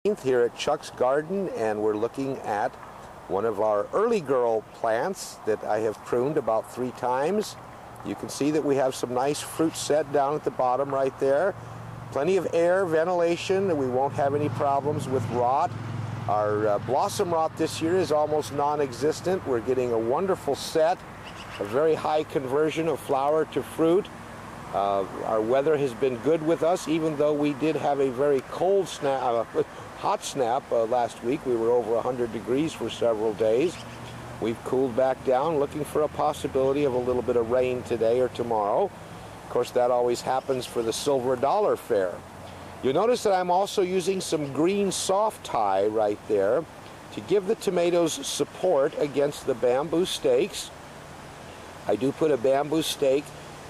Here at Chuck's Garden, and we're looking at one of our early girl plants that I have pruned about 3 times. You can see that we have some nice fruit set down at the bottom right there. Plenty of air, ventilation, and we won't have any problems with rot. Our blossom rot this year is almost non-existent. We're getting a wonderful set, a very high conversion of flower to fruit. Our weather has been good with us, even though we did have a very cold snap, hot snap last week. We were over 100 degrees for several days. We've cooled back down, looking for a possibility of a little bit of rain today or tomorrow. Of course, that always happens for the Silver Dollar Fair. You'll notice that I'm also using some green soft tie right there to give the tomatoes support against the bamboo stakes. I do put a bamboo stake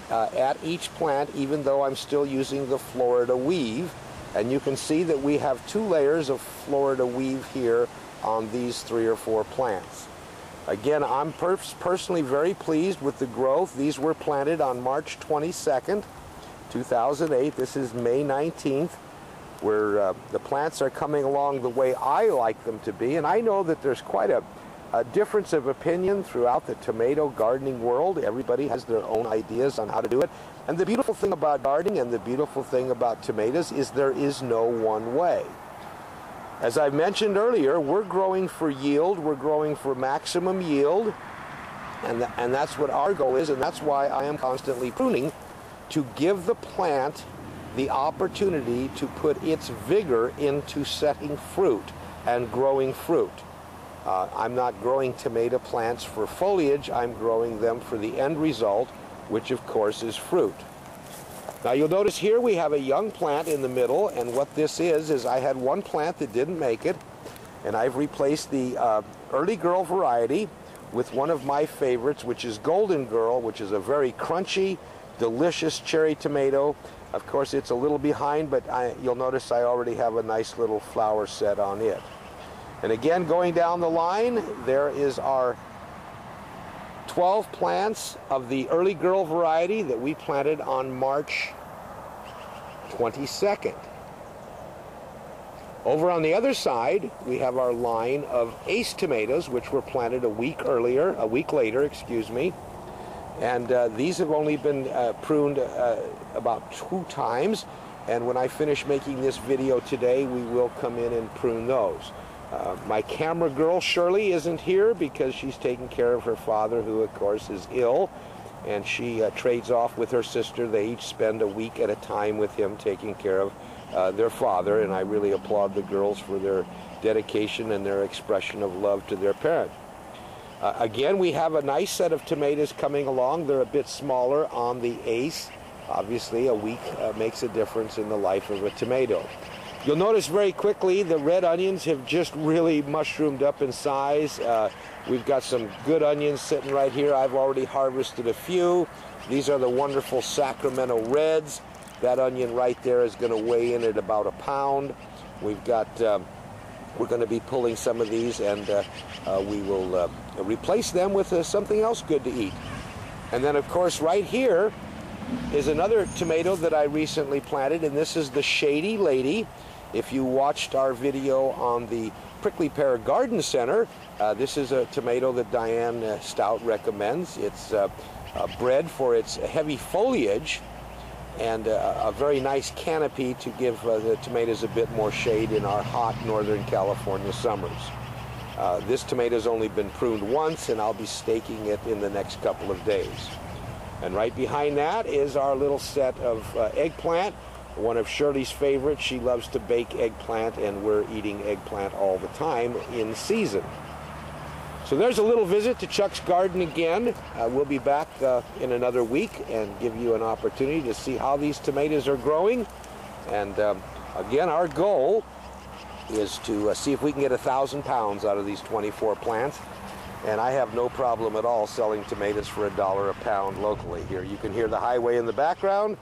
at each plant, even though I'm still using the Florida weave. And you can see that we have 2 layers of Florida weave here on these 3 or 4 plants. Again, I'm personally very pleased with the growth. These were planted on March 22nd, 2008. This is May 19th, where the plants are coming along the way I like them to be. And I know that there's quite a difference of opinion throughout the tomato gardening world. Everybody has their own ideas on how to do it. And the beautiful thing about gardening and the beautiful thing about tomatoes is there is no one way. As I mentioned earlier, we're growing for yield, we're growing for maximum yield, and that's what our goal is, and that's why I am constantly pruning, to give the plant the opportunity to put its vigor into setting fruit and growing fruit. I'm not growing tomato plants for foliage, I'm growing them for the end result, which of course is fruit. Now you'll notice here we have a young plant in the middle, and what this is I had one plant that didn't make it, and I've replaced the early girl variety with one of my favorites, which is Golden Girl, which is a very crunchy, delicious cherry tomato. Of course it's a little behind, but you'll notice I already have a nice little flower set on it. And again, going down the line, there is our 12 plants of the early girl variety that we planted on March 22nd. Over on the other side, we have our line of ace tomatoes, which were planted a week later, excuse me. And these have only been pruned about 2 times. And when I finish making this video today, we will come in and prune those. My camera girl Shirley isn't here because she's taking care of her father, who of course is ill, and she trades off with her sister. They each spend a week at a time with him taking care of their father, and I really applaud the girls for their dedication and their expression of love to their parent. Again, we have a nice set of tomatoes coming along. They're a bit smaller on the ace. Obviously, a week makes a difference in the life of a tomato. You'll notice very quickly the red onions have just really mushroomed up in size. We've got some good onions sitting right here. I've already harvested a few. These are the wonderful Sacramento Reds. That onion right there is going to weigh in at about 1 pound. We've got, we're going to be pulling some of these, and we will replace them with something else good to eat. And then of course right here is another tomato that I recently planted, and this is the Shady Lady. If you watched our video on the Prickly Pear Garden Center, this is a tomato that Diane Stout recommends. It's bred for its heavy foliage and a very nice canopy to give the tomatoes a bit more shade in our hot Northern California summers. This tomato's only been pruned once, and I'll be staking it in the next couple of days. And right behind that is our little set of eggplant, one of Shirley's favorites. She loves to bake eggplant, and we're eating eggplant all the time in season. So there's a little visit to Chuck's Garden again. We'll be back in another week and give you an opportunity to see how these tomatoes are growing. And again, our goal is to see if we can get 1,000 pounds out of these 24 plants. And I have no problem at all selling tomatoes for $1 a pound locally here. You can hear the highway in the background,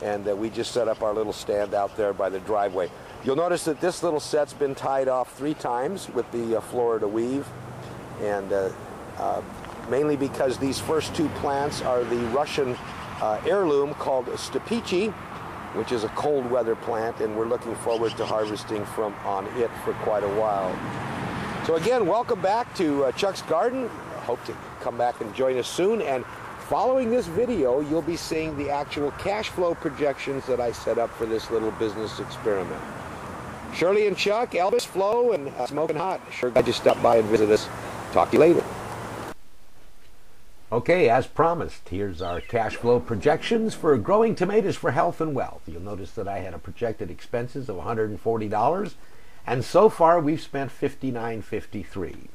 and we just set up our little stand out there by the driveway. You'll notice that this little set's been tied off 3 times with the Florida weave, and mainly because these first 2 plants are the Russian heirloom called Stepici, which is a cold weather plant, and we're looking forward to harvesting from on it for quite a while. So again, welcome back to Chuck's Garden. Hope to come back and join us soon. And following this video, you'll be seeing the actual cash flow projections that I set up for this little business experiment. Shirley and Chuck, Elvis, Flo, and Smoking Hot. Sure glad you stopped by and visit us. Talk to you later. Okay, as promised, here's our cash flow projections for growing tomatoes for health and wealth. You'll notice that I had a projected expenses of $140, and so far we've spent $59.53.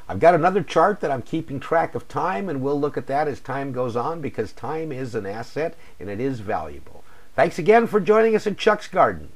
I've got another chart that I'm keeping track of time, and we'll look at that as time goes on, because time is an asset and it is valuable. Thanks again for joining us at Chuck's Garden.